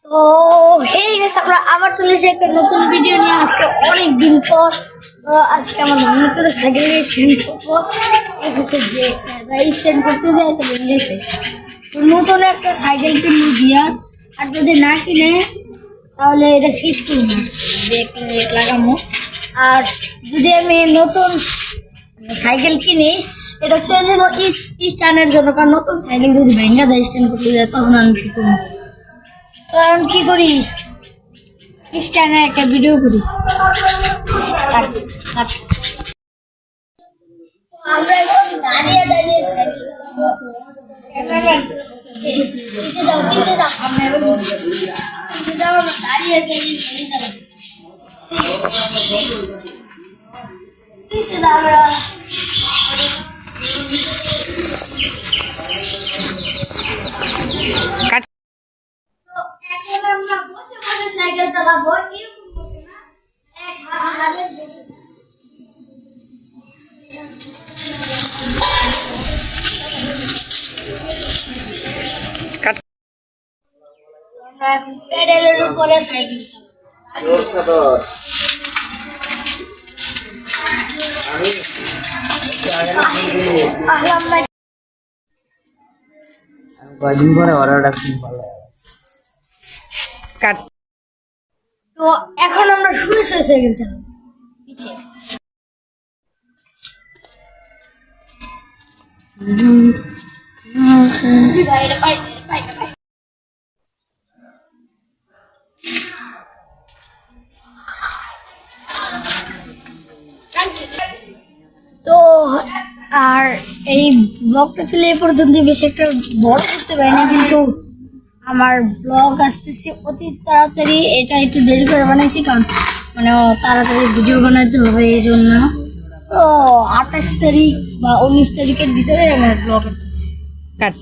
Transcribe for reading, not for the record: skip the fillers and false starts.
তো hey guys, আমরা আবার চলে এসেছি একটা নতুন ভিডিও নিয়ে। আজকে অনেক দিন পর আজকে আমার নতুন সাইকেল স্ট্যান্ড করবো। স্ট্যান্ড করতে যাই তো ভেঙে গেছে। তো নতুন একটা সাইকেল কিনে দিয়া, আর যদি না কিনে তাহলে এটা শীত কিনবো, ব্রেক লাগামো। আর যদি আমি নতুন সাইকেল কিনি, এটা ছেড়ে দেবো স্ট্যান্ডের জন্য, কারণ নতুন সাইকেল যদি ভেঙে যায় স্ট্যান্ড করতে যায় তখন আমি কি করবো। তো এখন কি করি, স্ট্যান্ডে একটা ভিডিও করি। আমরা এখন দাঁড়িয়ে দাঁড়িয়ে সাইকেল চালাবো। পিছিয়ে যাও, পিছিয়ে যাও, পিছিয়ে যাও, আমরা দাঁড়িয়ে দাঁড়িয়ে সাইকেল চালাবো। পিছিয়ে যাও আমরা। এখন আমরা বসে বসে সাইকেল চালাবো, এরকম বসে না, এক হাত হাতে বসে। আমরা এখন প্যাডেলের উপরে সাইকেল কয়দিন পরে অর্ডারটা খুব ভালো কাট। তো এখন আমরা শুয়ে শুয়ে সাইকেল চালাবো পিছিয়ে। তো আর এই ব্লগটা ছিল এই পর্যন্ত, বেশি একটা বড় করতে পারি না, কিন্তু আমার ব্লগ আসতেছে অতি তাড়াতাড়ি। এটা একটু দেরি করে বানাইছি, কারণ মানে তাড়াতাড়ি ভিডিও বানাতে হবে এই জন্য। তো 28 তারিখ বা 19 তারিখের ভিতরে আমার ব্লগ আসতেছে। কাট।